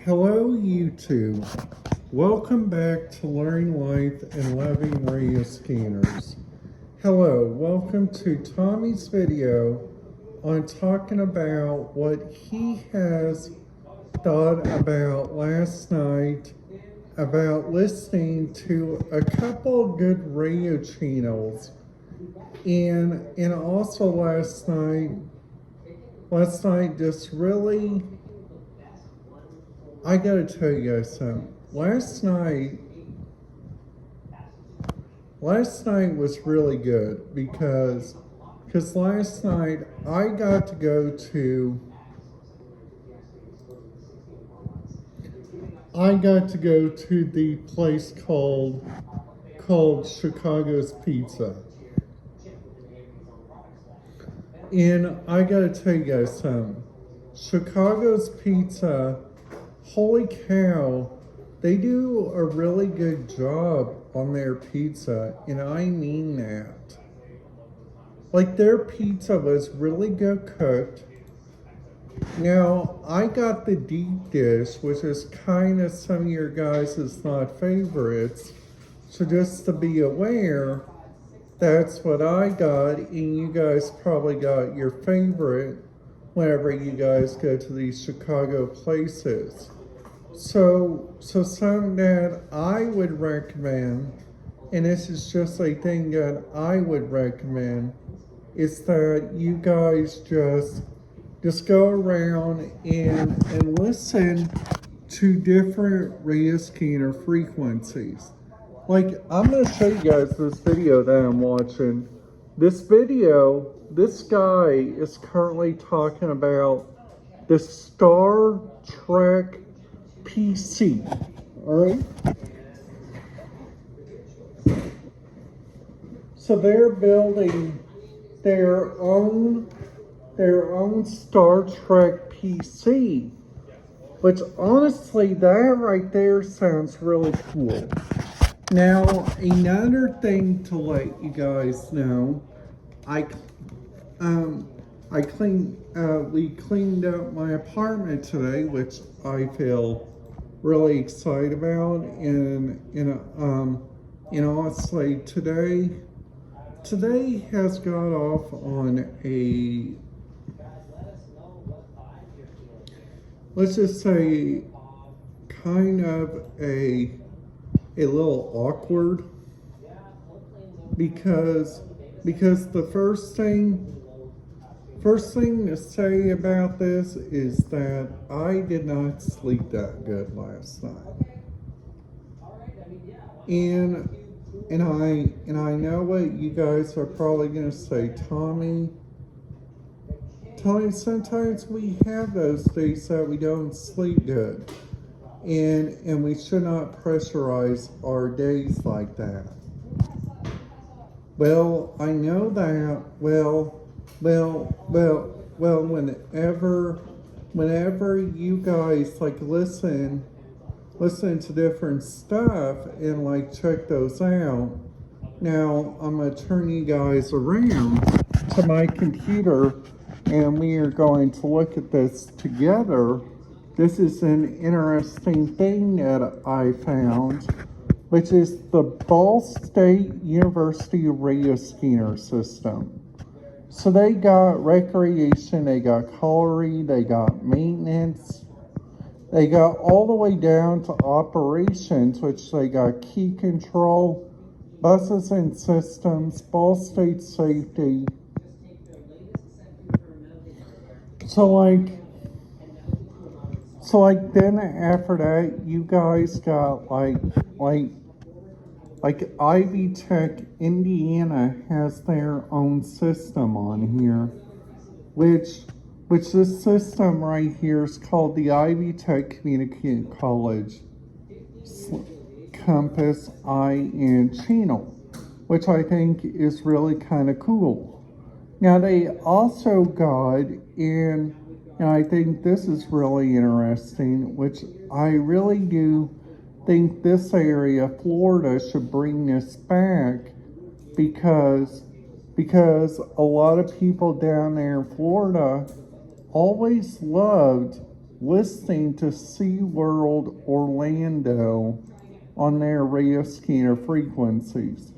Hello, YouTube. Welcome back to Learning Life and Loving Radio Scanners. Hello, welcome to Tommy's video on talking about what he has thought about last night about listening to a couple good radio channels and also last night just really, I gotta tell you guys something. Last night was really good because last night I got to go to the place called Chicago's Pizza. And I gotta tell you guys something. Chicago's Pizza, holy cow, they do a really good job on their pizza, and I mean that. Like, their pizza was really good cooked. Now, I got the deep dish, which is kind of some of your guys' not favorites. So just to be aware, that's what I got, and you guys probably got your favorite whenever you guys go to these Chicago places. So something that I would recommend, and this is just a thing that I would recommend, is that you guys just go around and listen to different radio scanner frequencies. Like, I'm going to show you guys this video that I'm watching. This video, this guy is currently talking about the Star Trek PC, all right? So they're building their own Star Trek PC, which honestly, that right there sounds really cool. Now, another thing to let you guys know, we cleaned up my apartment today, which I feel really excited about, and honestly, today has got off on a, let's just say, kind of a little awkward, because the first thing to say about this is that I did not sleep that good last night, and I know what you guys are probably gonna say, Tommy, sometimes we have those days that we don't sleep good. And we should not pressurize our days like that. Well, I know that. Well, whenever you guys like listen to different stuff and like check those out. Now, I'm gonna turn you guys around to my computer, and we are going to look at this together. This is an interesting thing that I found, which is the Ball State University Radio Scanner System. So they got recreation, they got culinary, they got maintenance, they got all the way down to operations, which they got key control, buses and systems, Ball State safety. So then after that, you guys got like Ivy Tech Indiana has their own system on here, which this system right here is called the Ivy Tech Community College Compass and Channel, which I think is really kind of cool. Now they also got in. And I think this is really interesting, which I really do think this area, Florida, should bring this back, because a lot of people down there in Florida always loved listening to SeaWorld Orlando on their radio scanner frequencies.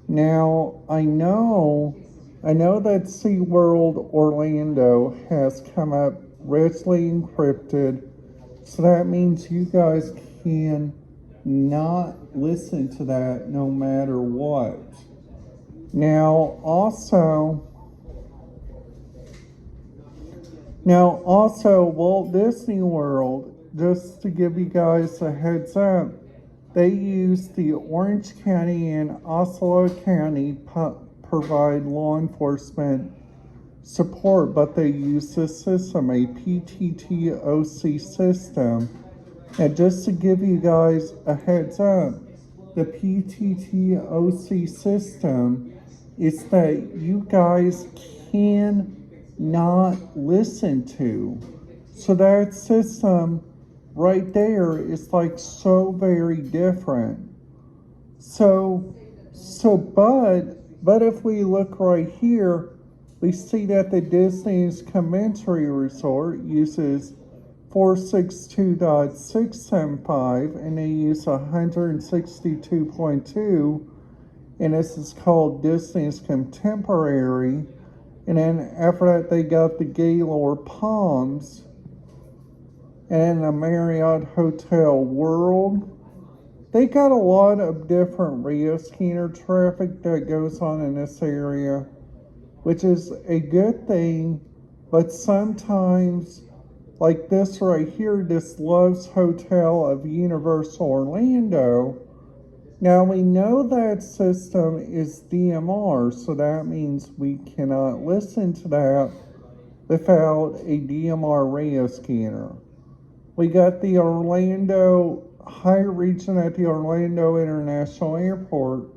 Now, I know that SeaWorld Orlando has come up richly encrypted, so that means you guys can not listen to that no matter what. Now, also, Walt Disney World, just to give you guys a heads up, they use the Orange County and Osceola County provide law enforcement support, but they use this system, a PTTOC system. And just to give you guys a heads up, the PTTOC system is that you guys can not listen to. So that system right there is like so very different. But if we look right here, we see that the Disney's Commentary Resort uses 462.675 and they use 162.2, and this is called Disney's Contemporary. And then after that they got the Gaylord Palms and the Marriott Hotel World. They got a lot of different radio scanner traffic that goes on in this area, which is a good thing, but sometimes, like this right here, this Love's Hotel of Universal Orlando, now we know that system is DMR, so that means we cannot listen to that without a DMR radio scanner. We got the Orlando High Region at the Orlando International Airport.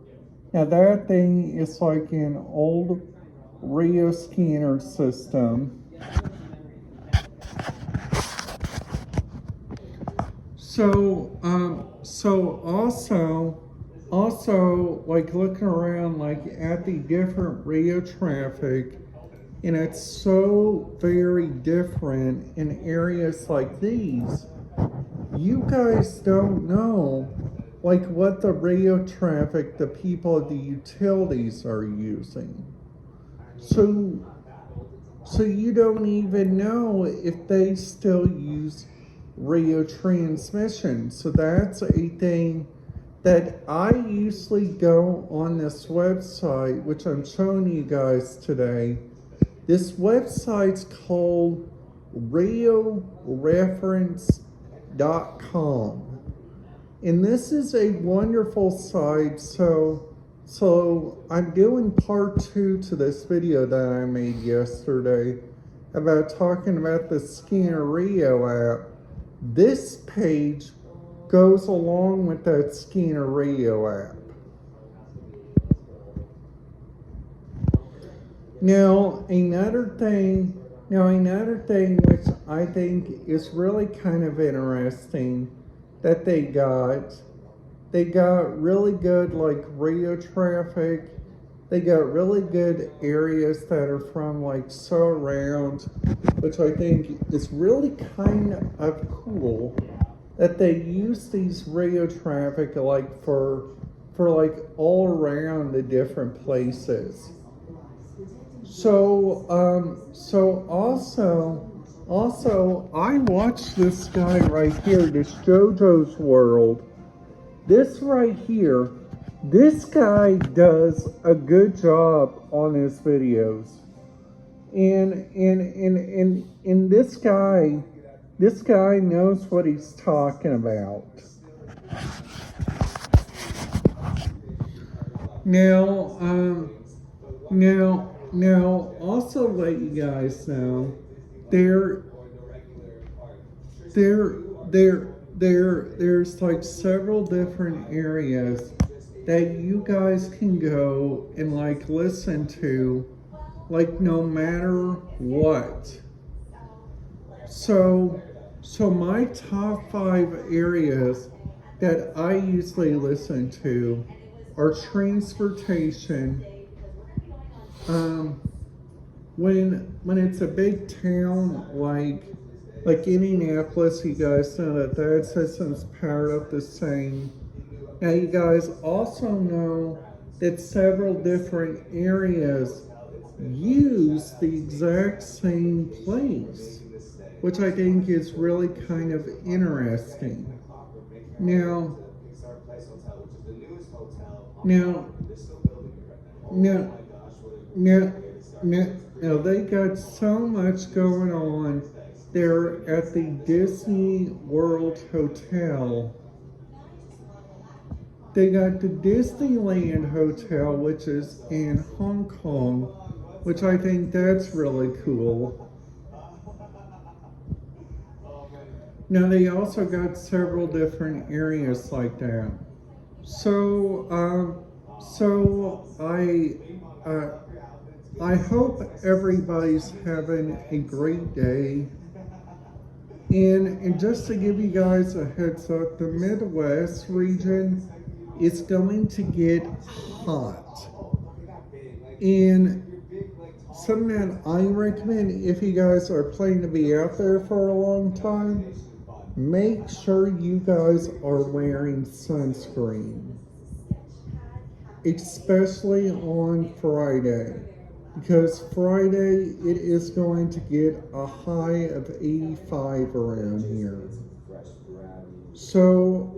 Now that thing is like an old radio scanner system. So also like looking around like at the different radio traffic, and it's so very different in areas like these. You guys don't know like what the radio traffic the people at the utilities are using. So you don't even know if they still use radio transmission. So that's a thing that I usually go on this website, which I'm showing you guys today. This website's called radioreference.com. And this is a wonderful site. So I'm doing part 2 to this video that I made yesterday about talking about the Scanner Radio app. This page goes along with that Scanner Radio app. Now another thing which I think is really kind of interesting that they got really good like radio traffic. They got really good areas that are from like so around, which I think is really kind of cool that they use these radio traffic like for like all around the different places. So also I watched this guy right here, this JoJo's World. This right here, this guy does a good job on his videos. And this guy knows what he's talking about. Now, also let you guys know, there's like several different areas that you guys can go and like listen to, like no matter what. So my top 5 areas that I usually listen to are transportation. When it's a big town like Like Indianapolis, you guys know that that system's powered up the same. Now you guys also know that several different areas use the exact same place, which I think is really kind of interesting. Now, now, now, now, now they got so much going on there at the Disney World Hotel. They got the Disneyland Hotel, which is in Hong Kong, which I think that's really cool. Now they also got several different areas like that. So I hope everybody's having a great day. And just to give you guys a heads up, the Midwest region is going to get hot. And something that I recommend, if you guys are planning to be out there for a long time, make sure you guys are wearing sunscreen, especially on Friday, because Friday it is going to get a high of 85 around here. So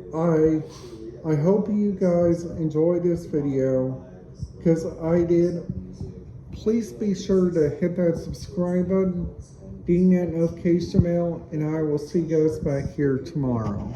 I hope you guys enjoyed this video, because I did. Please be sure to hit that subscribe button, ding that notification bell, and I will see you guys back here tomorrow.